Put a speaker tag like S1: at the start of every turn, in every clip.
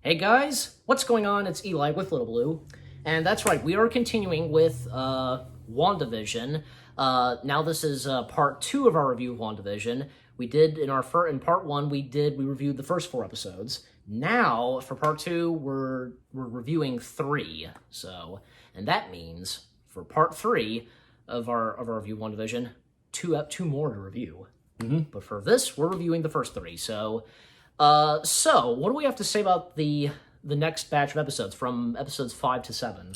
S1: Hey guys, what's going on? It's Eli with Little Blue, and that's right, we are continuing with WandaVision. Now this is part 2 of our review of WandaVision. We did in part 1 we reviewed the first 4 episodes. Now for part 2 we're reviewing 3. And that means for part 3 of our review of WandaVision, two more to review. But for this we're reviewing the first 3. So what do we have to say about the next batch of episodes from episodes 5 to 7?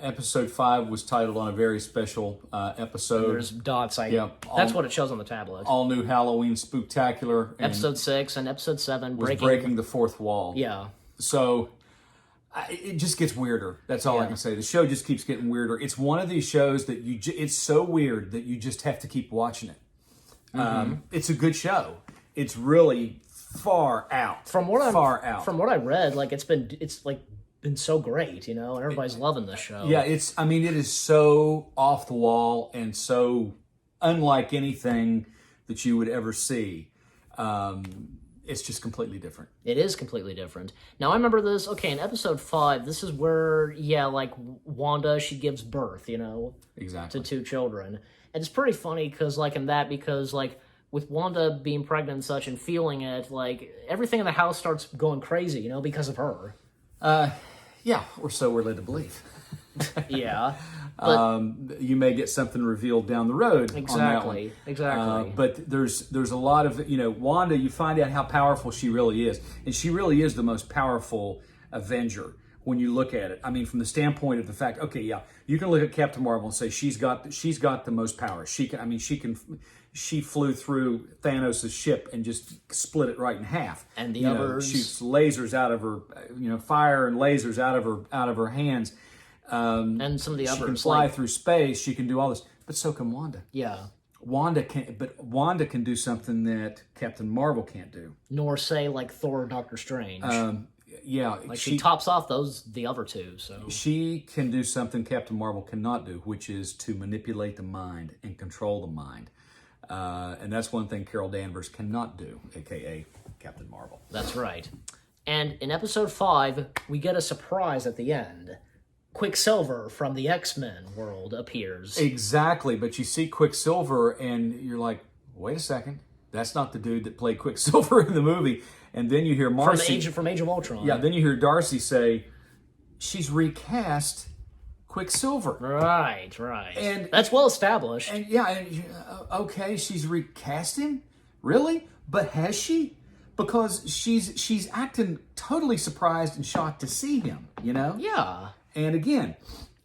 S2: Episode 5 was titled on a very special episode.
S1: There's dots. That's what it shows on the tablet.
S2: All new Halloween Spooktacular.
S1: Episode 6 and episode 7
S2: was breaking the fourth wall.
S1: Yeah.
S2: So it just gets weirder. That's all I can say. The show just keeps getting weirder. It's one of these shows that it's so weird that you just have to keep watching it. It's a good show. It's really far out. From what
S1: I read, it's been so great, and everybody's loving this show.
S2: Yeah, it is so off the wall and so unlike anything that you would ever see. It's just completely different.
S1: It is completely different. Now, I remember this, in episode 5, this is where, Wanda, she gives birth,
S2: Exactly.
S1: to 2 children. And it's pretty funny because, with Wanda being pregnant and such and feeling it, everything in the house starts going crazy, because of her.
S2: Yeah, or so we're led to believe.
S1: Yeah.
S2: But, you may get something revealed down the road.
S1: Exactly.
S2: But there's a lot of, Wanda, you find out how powerful she really is. And she really is the most powerful Avenger when you look at it. I mean, from the standpoint of the fact, you can look at Captain Marvel and say she's got the most power. She flew through Thanos' ship and just split it right in half.
S1: And the others
S2: shoots lasers out of her, fire and lasers out of her hands.
S1: And some of the others,
S2: she can fly through space. She can do all this, but so can Wanda.
S1: Yeah.
S2: Wanda can do something that Captain Marvel can't do.
S1: Nor say Thor or Doctor Strange.
S2: She
S1: tops off the other 2. So
S2: she can do something Captain Marvel cannot do, which is to manipulate the mind and control the mind. And that's one thing Carol Danvers cannot do, a.k.a. Captain Marvel.
S1: That's right. And in episode 5, we get a surprise at the end. Quicksilver from the X-Men world appears.
S2: Exactly, but you see Quicksilver and you're like, wait a second, that's not the dude that played Quicksilver in the movie. And then you hear Marcy...
S1: From Age of Ultron.
S2: Yeah, then you hear Darcy say, she's recast Quicksilver.
S1: Right.
S2: And
S1: that's well established.
S2: And okay, she's recasting? Really? But has she? Because she's acting totally surprised and shocked to see him,
S1: Yeah.
S2: And again,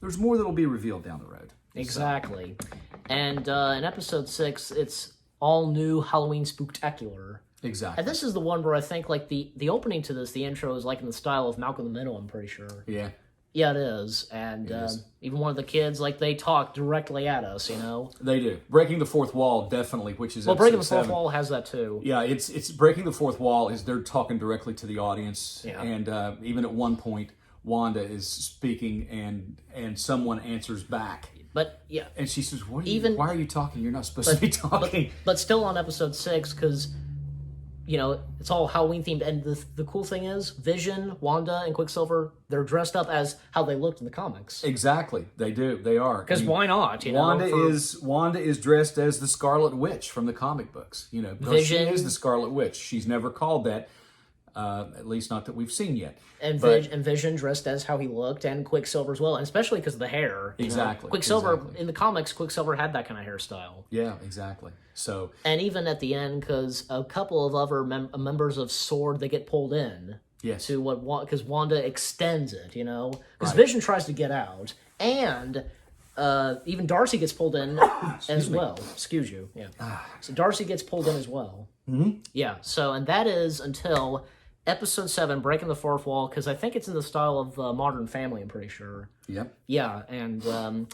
S2: there's more that'll be revealed down the road.
S1: Exactly. So. And in episode 6, it's all new Halloween Spooktacular.
S2: Exactly.
S1: And this is the one where I think the opening to this, the intro is in the style of Malcolm in the Middle, I'm pretty sure.
S2: Yeah.
S1: Yeah, it is. And even one of the kids, they talk directly at us,
S2: They do. Breaking the fourth wall, definitely, which is
S1: Breaking the Fourth Wall has that too.
S2: Yeah, it's Breaking the Fourth Wall is they're talking directly to the audience.
S1: Yeah.
S2: And even at one point, Wanda is speaking and someone answers back.
S1: But, yeah.
S2: And she says, why are you talking? You're not supposed to be talking.
S1: But still on episode 6, because... it's all Halloween themed, and the cool thing is, Vision, Wanda, and Quicksilver, they're dressed up as how they looked in the comics.
S2: Exactly, they do. They are.
S1: Because why not?
S2: Wanda is dressed as the Scarlet Witch from the comic books.
S1: Vision,
S2: she is the Scarlet Witch. She's never called that, at least not that we've seen yet.
S1: And Vision dressed as how he looked, and Quicksilver as well, and especially because of the hair.
S2: Exactly.
S1: Quicksilver in the comics, Quicksilver had that kind of hairstyle.
S2: Yeah, exactly. So,
S1: and even at the end, because a couple of other members of SWORD, they get pulled in.
S2: Yes.
S1: To because Wanda extends it, because Vision tries to get out, and even Darcy gets pulled in as well. Excuse you. Yeah. So Darcy gets pulled in as well.
S2: Mm-hmm.
S1: Yeah. So, and that is until episode 7, Breaking the Fourth Wall, because I think it's in the style of Modern Family, I'm pretty sure.
S2: Yep.
S1: Yeah, and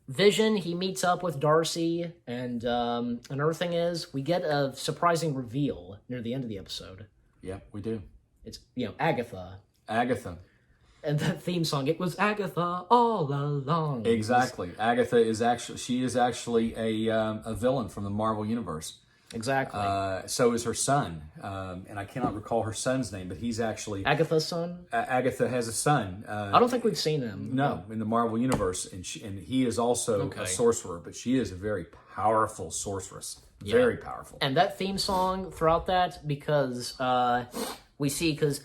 S1: Vision, he meets up with Darcy, and another thing is, we get a surprising reveal near the end of the episode.
S2: Yep, we do.
S1: It's, Agatha.
S2: Agatha.
S1: And that theme song, it was Agatha all along.
S2: Exactly. Agatha is actually a villain from the Marvel Universe.
S1: Exactly.
S2: So is her son, and I cannot recall her son's name, but he's actually
S1: Agatha's son?
S2: Agatha has a son.
S1: I don't think we've seen him.
S2: No, in the Marvel universe, and he is also a sorcerer, but she is a very powerful sorceress. Very powerful.
S1: And that theme song throughout that, because we see, because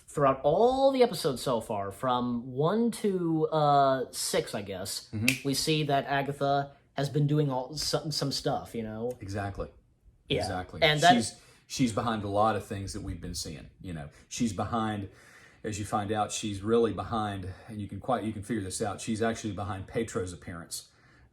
S1: throughout all the episodes so far, from 1 to 6, I guess, we see that Agatha has been doing some stuff, you know?
S2: Exactly.
S1: Yeah.
S2: Exactly.
S1: And
S2: she's behind a lot of things that we've been seeing, you know. She's behind, as you find out, she's really behind, and you can figure this out, she's actually behind Petro's appearance.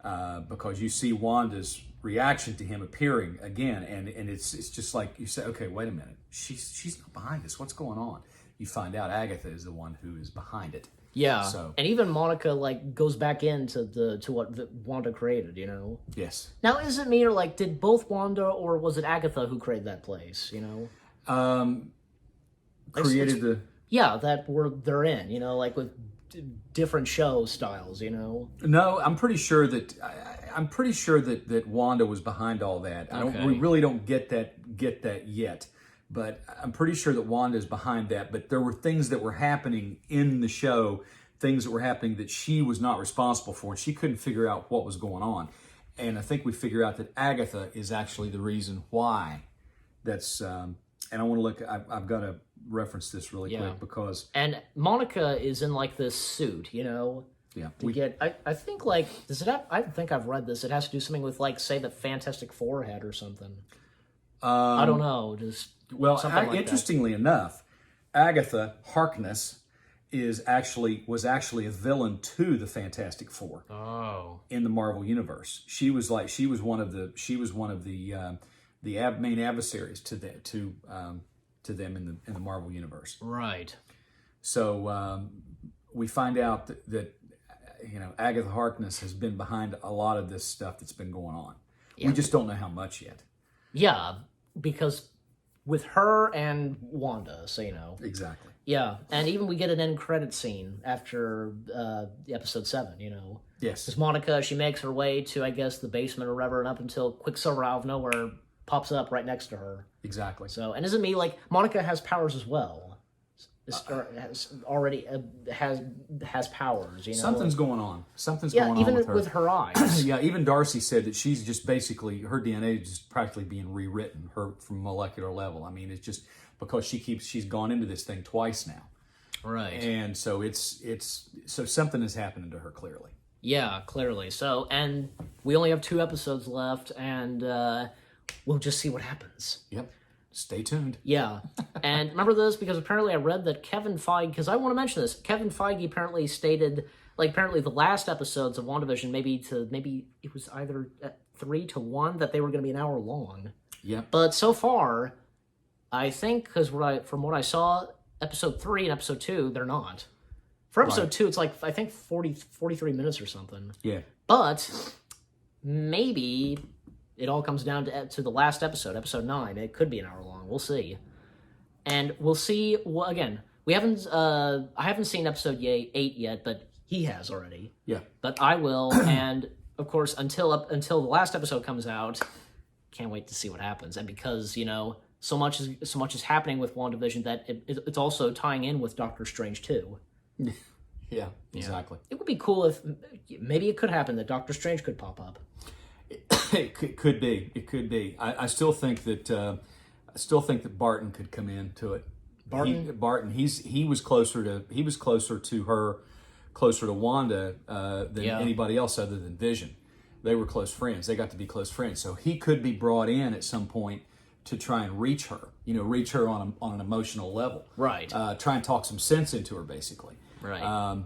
S2: Because you see Wanda's reaction to him appearing again, and it's just like you say, okay, wait a minute, she's not behind this. What's going on? You find out Agatha is the one who is behind it.
S1: Yeah,
S2: so,
S1: and even Monica like goes back into to what Wanda created, you know.
S2: Yes.
S1: Now, is it me, or like did both Wanda or was it Agatha who created that place? You know,
S2: created the
S1: that they're in, you know, like with different show styles, you know.
S2: No, I'm pretty sure that that Wanda was behind all that. We really don't get that yet. But I'm pretty sure that Wanda is behind that. But there were things that were happening in the show, things that were happening that she was not responsible for, and she couldn't figure out what was going on. And I think we figure out that Agatha is actually the reason why. That's and I want to look. I've got to reference this really quick because
S1: Monica is in like this suit, you know.
S2: Yeah.
S1: I think like does it have? I think I've read this. It has to do something with like say the Fantastic Four head or something. I don't know. Just
S2: interestingly enough, Agatha Harkness was actually a villain to the Fantastic Four.
S1: Oh.
S2: In the Marvel universe, she was one of the main adversaries to them in the Marvel universe.
S1: Right.
S2: So we find out that you know Agatha Harkness has been behind a lot of this stuff that's been going on. Yeah. We just don't know how much yet.
S1: Yeah, because with her and Wanda, so you know.
S2: Exactly.
S1: Yeah, and even we get an end credit scene after episode 7, you know.
S2: Yes.
S1: Because Monica, she makes her way to, I guess, the basement or whatever, and up until Quicksilver out of nowhere pops up right next to her.
S2: Exactly.
S1: So, and isn't me like Monica has powers as well? Has powers, you know.
S2: Something's going on. Something's going on
S1: even
S2: with her.
S1: With her eyes.
S2: Yeah, even Darcy said that she's just basically her DNA is just practically being rewritten from molecular level. I mean, it's just because she's gone into this thing twice now.
S1: Right.
S2: And so so something is happening to her clearly.
S1: Yeah, clearly. So, and we only have 2 episodes left, and we'll just see what happens.
S2: Yep. Stay tuned.
S1: Yeah. And remember this, because apparently I read that Kevin Feige, because I want to mention this, Kevin Feige apparently stated, like apparently the last episodes of WandaVision, maybe it was either 3 to 1, that they were going to be an hour long.
S2: Yeah.
S1: But so far, I think, because from what I saw, episode 3 and episode 2, they're not. For episode 2, it's like, I think 43 minutes or something.
S2: Yeah.
S1: But maybe it all comes down to the last episode, episode 9. It could be an hour long. We'll see. And we'll see, again, I haven't seen episode 8 yet, but he has already.
S2: Yeah.
S1: But I will, and of course, until the last episode comes out, can't wait to see what happens. And because, you know, so much is happening with WandaVision that it's also tying in with Doctor Strange too.
S2: Yeah, exactly.
S1: It would be cool if maybe it could happen that Doctor Strange could pop up.
S2: It could be. It could be. I still think that Barton could come into it.
S1: Barton.
S2: He was closer to Wanda than anybody else other than Vision. They were close friends. They got to be close friends. So he could be brought in at some point to try and reach her. You know, reach her on an emotional level.
S1: Right.
S2: Try and talk some sense into her, basically.
S1: Right.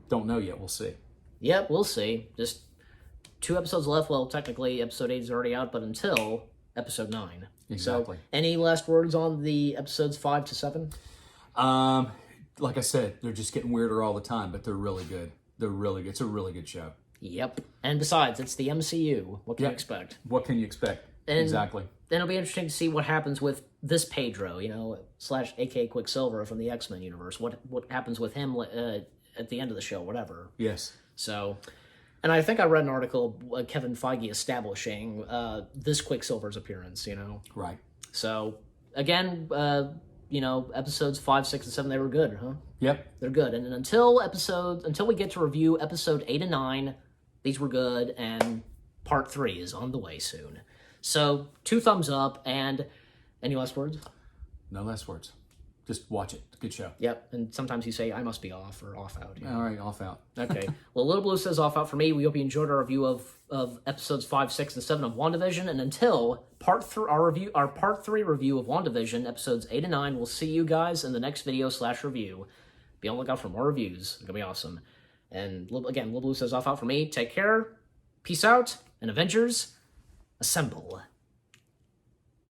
S2: Don't know yet. We'll see.
S1: Yep, we'll see. Just 2 episodes left. Well, technically, episode 8 is already out, but until episode 9.
S2: Exactly.
S1: So, any last words on the episodes 5 to 7?
S2: Like I said, they're just getting weirder all the time, but they're really good. They're really good. It's a really good show.
S1: Yep. And besides, it's the MCU. What can you expect?
S2: What can you expect? Exactly.
S1: Then it'll be interesting to see what happens with this Pedro, you know, / aka Quicksilver from the X-Men universe. What happens with him at the end of the show, whatever.
S2: Yes.
S1: So, And I think I read an article, Kevin Feige establishing this Quicksilver's appearance,
S2: Right.
S1: So, again, episodes 5, 6, and 7, they were good, huh?
S2: Yep.
S1: They're good. And until we get to review episode 8 and 9, these were good, and part 3 is on the way soon. So, 2 thumbs up, and any last words?
S2: No last words. Just watch it. Good show.
S1: Yep, and sometimes you say, I must be off or off out.
S2: All right, off out.
S1: Okay. Well, Little Blue says off out for me. We hope you enjoyed our review of episodes 5, 6, and 7 of WandaVision. And until our part 3 review of WandaVision, episodes 8 and 9, we'll see you guys in the next video / review. Be on the lookout for more reviews. It's going to be awesome. And again, Little Blue says off out for me. Take care. Peace out. And Avengers, assemble.